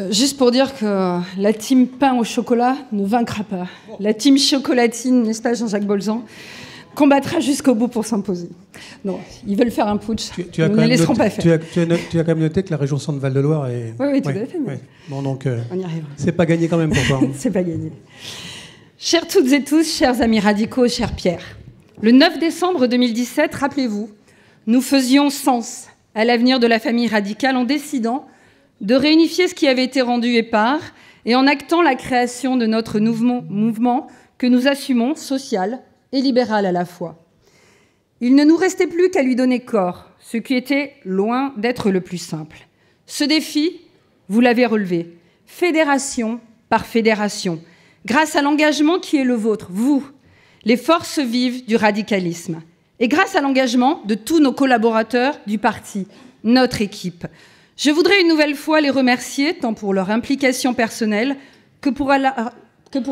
Juste pour dire que la team pain au chocolat ne vaincra pas. La team chocolatine, n'est-ce pas Jean-Jacques Bolzan, combattra jusqu'au bout pour s'imposer. Non, ils veulent faire un putsch, nous ne laisserons pas faire. Tu as quand même noté que la région Centre-Val de Loire est... Oui, tout à fait. Ouais. Bon, donc, on y arrivera. C'est pas gagné quand même pour toi. C'est pas gagné. Chères toutes et tous, chers amis radicaux, cher Pierre, le 9 décembre 2017, rappelez-vous, nous faisions sens à l'avenir de la famille radicale en décidant de réunifier ce qui avait été rendu épars et en actant la création de notre mouvement que nous assumons, social et libéral à la fois. Il ne nous restait plus qu'à lui donner corps, ce qui était loin d'être le plus simple. Ce défi, vous l'avez relevé, fédération par fédération, grâce à l'engagement qui est le vôtre, vous, les forces vives du radicalisme, et grâce à l'engagement de tous nos collaborateurs du parti, notre équipe. Je voudrais une nouvelle fois les remercier, tant pour leur implication personnelle que pour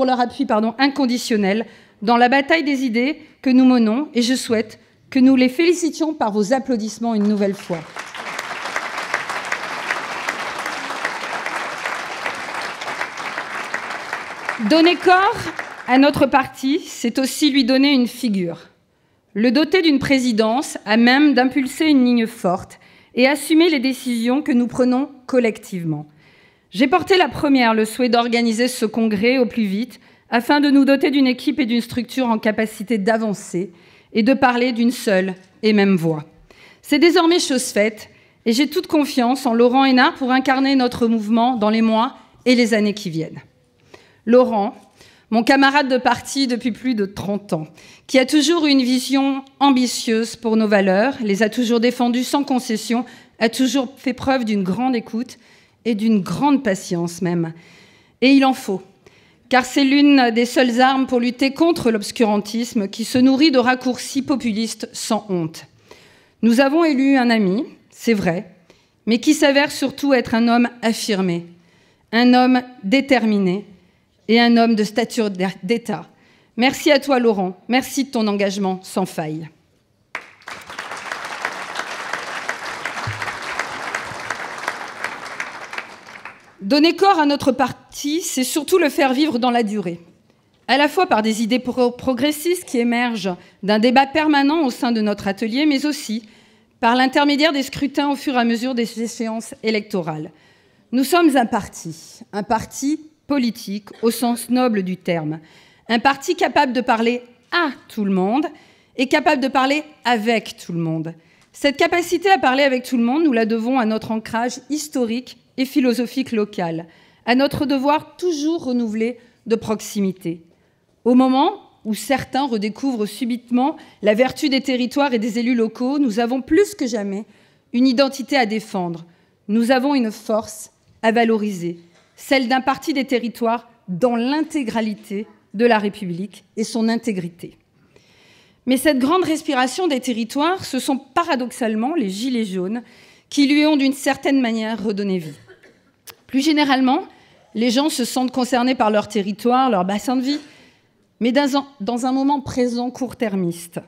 leur appui inconditionnel dans la bataille des idées que nous menons, et je souhaite que nous les félicitions par vos applaudissements une nouvelle fois. Donner corps à notre parti, c'est aussi lui donner une figure. Le doter d'une présidence à même d'impulser une ligne forte et assumer les décisions que nous prenons collectivement. J'ai porté la première le souhait d'organiser ce congrès au plus vite afin de nous doter d'une équipe et d'une structure en capacité d'avancer et de parler d'une seule et même voix. C'est désormais chose faite et j'ai toute confiance en Laurent Hénart pour incarner notre mouvement dans les mois et les années qui viennent. Laurent, mon camarade de parti depuis plus de 30 ans, qui a toujours eu une vision ambitieuse pour nos valeurs, les a toujours défendues sans concession, a toujours fait preuve d'une grande écoute et d'une grande patience même. Et il en faut, car c'est l'une des seules armes pour lutter contre l'obscurantisme qui se nourrit de raccourcis populistes sans honte. Nous avons élu un ami, c'est vrai, mais qui s'avère surtout être un homme affirmé, un homme déterminé, et un homme de stature d'État. Merci à toi, Laurent. Merci de ton engagement sans faille. Donner corps à notre parti, c'est surtout le faire vivre dans la durée, à la fois par des idées progressistes qui émergent d'un débat permanent au sein de notre atelier, mais aussi par l'intermédiaire des scrutins au fur et à mesure des échéances électorales. Nous sommes un parti politique au sens noble du terme. Un parti capable de parler à tout le monde et capable de parler avec tout le monde. Cette capacité à parler avec tout le monde, nous la devons à notre ancrage historique et philosophique local, à notre devoir toujours renouvelé de proximité. Au moment où certains redécouvrent subitement la vertu des territoires et des élus locaux, nous avons plus que jamais une identité à défendre. Nous avons une force à valoriser, celle d'un parti des territoires dans l'intégralité de la République et son intégrité. Mais cette grande respiration des territoires, ce sont paradoxalement les gilets jaunes qui lui ont d'une certaine manière redonné vie. Plus généralement, les gens se sentent concernés par leur territoire, leur bassin de vie, mais dans un moment présent court-termiste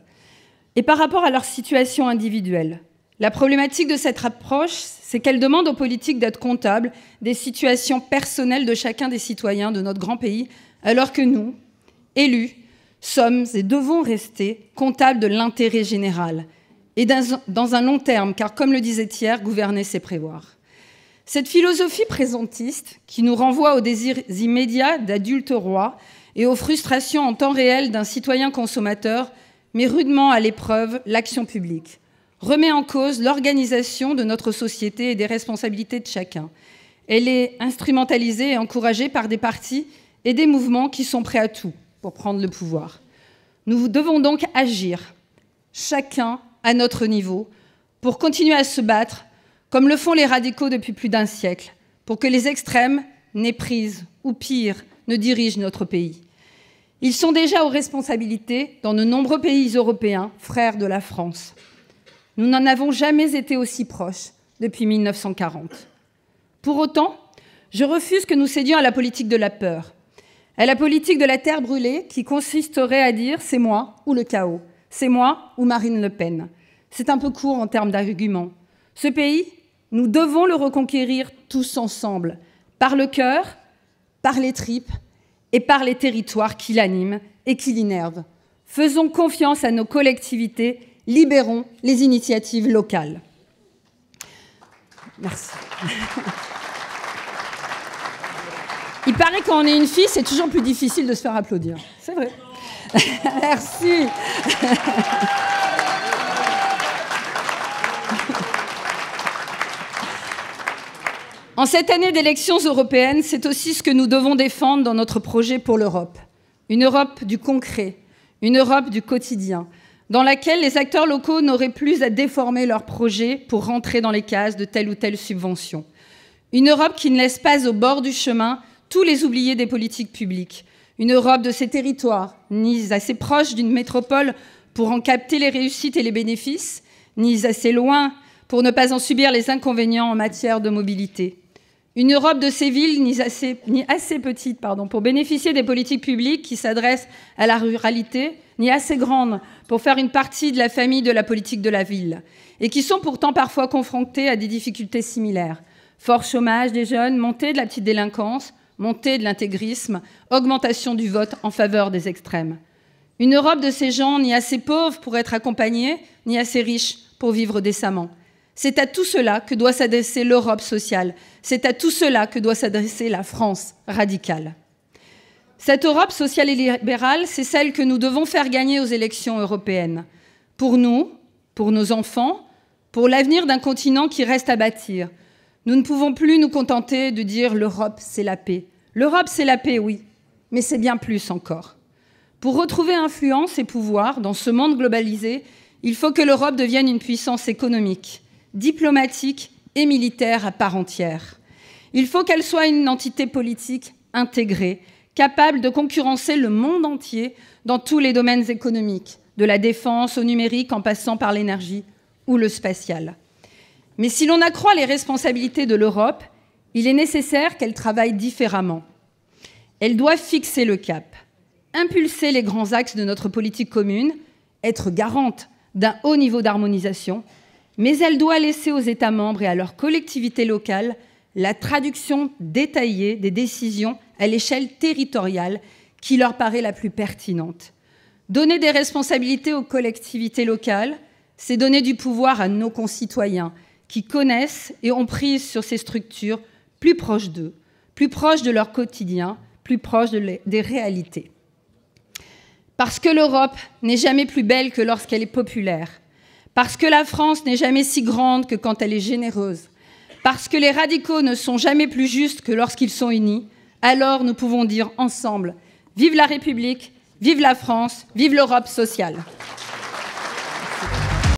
et par rapport à leur situation individuelle. La problématique de cette approche, c'est qu'elle demande aux politiques d'être comptables des situations personnelles de chacun des citoyens de notre grand pays, alors que nous, élus, sommes et devons rester comptables de l'intérêt général, et dans un long terme, car comme le disait Thiers, gouverner, c'est prévoir. Cette philosophie présentiste, qui nous renvoie aux désirs immédiats d'adultes rois et aux frustrations en temps réel d'un citoyen consommateur, met rudement à l'épreuve l'action publique, remet en cause l'organisation de notre société et des responsabilités de chacun. Elle est instrumentalisée et encouragée par des partis et des mouvements qui sont prêts à tout pour prendre le pouvoir. Nous devons donc agir, chacun à notre niveau, pour continuer à se battre, comme le font les radicaux depuis plus d'un siècle, pour que les extrêmes n'aient prise, ou pire, ne dirigent notre pays. Ils sont déjà aux responsabilités dans de nombreux pays européens, frères de la France. Nous n'en avons jamais été aussi proches depuis 1940. Pour autant, je refuse que nous cédions à la politique de la peur, à la politique de la terre brûlée qui consisterait à dire « c'est moi ou le chaos, c'est moi ou Marine Le Pen ». C'est un peu court en termes d'arguments. Ce pays, nous devons le reconquérir tous ensemble, par le cœur, par les tripes et par les territoires qui l'animent et qui l'innervent. Faisons confiance à nos collectivités, libérons les initiatives locales. Merci. Il paraît quand on est une fille, c'est toujours plus difficile de se faire applaudir. C'est vrai. Merci. En cette année d'élections européennes, c'est aussi ce que nous devons défendre dans notre projet pour l'Europe. Une Europe du concret, une Europe du quotidien, dans laquelle les acteurs locaux n'auraient plus à déformer leurs projets pour rentrer dans les cases de telle ou telle subvention. Une Europe qui ne laisse pas au bord du chemin tous les oubliés des politiques publiques. Une Europe de ses territoires, ni assez proche d'une métropole pour en capter les réussites et les bénéfices, ni assez loin pour ne pas en subir les inconvénients en matière de mobilité. Une Europe de ces villes ni assez petite pour bénéficier des politiques publiques qui s'adressent à la ruralité, ni assez grande pour faire une partie de la famille de la politique de la ville, et qui sont pourtant parfois confrontées à des difficultés similaires. Fort chômage des jeunes, montée de la petite délinquance, montée de l'intégrisme, augmentation du vote en faveur des extrêmes. Une Europe de ces gens ni assez pauvres pour être accompagnés, ni assez riches pour vivre décemment. C'est à tout cela que doit s'adresser l'Europe sociale. C'est à tout cela que doit s'adresser la France radicale. Cette Europe sociale et libérale, c'est celle que nous devons faire gagner aux élections européennes. Pour nous, pour nos enfants, pour l'avenir d'un continent qui reste à bâtir. Nous ne pouvons plus nous contenter de dire « l'Europe, c'est la paix ». L'Europe, c'est la paix, oui, mais c'est bien plus encore. Pour retrouver influence et pouvoir dans ce monde globalisé, il faut que l'Europe devienne une puissance économique, diplomatique et militaire à part entière. Il faut qu'elle soit une entité politique intégrée, capable de concurrencer le monde entier dans tous les domaines économiques, de la défense au numérique en passant par l'énergie ou le spatial. Mais si l'on accroît les responsabilités de l'Europe, il est nécessaire qu'elle travaille différemment. Elle doit fixer le cap, impulser les grands axes de notre politique commune, être garante d'un haut niveau d'harmonisation, mais elle doit laisser aux États membres et à leurs collectivités locales la traduction détaillée des décisions à l'échelle territoriale qui leur paraît la plus pertinente. Donner des responsabilités aux collectivités locales, c'est donner du pouvoir à nos concitoyens qui connaissent et ont prise sur ces structures plus proches d'eux, plus proches de leur quotidien, plus proches des réalités. Parce que l'Europe n'est jamais plus belle que lorsqu'elle est populaire, parce que la France n'est jamais si grande que quand elle est généreuse, parce que les radicaux ne sont jamais plus justes que lorsqu'ils sont unis, alors nous pouvons dire ensemble « Vive la République, vive la France, vive l'Europe sociale ».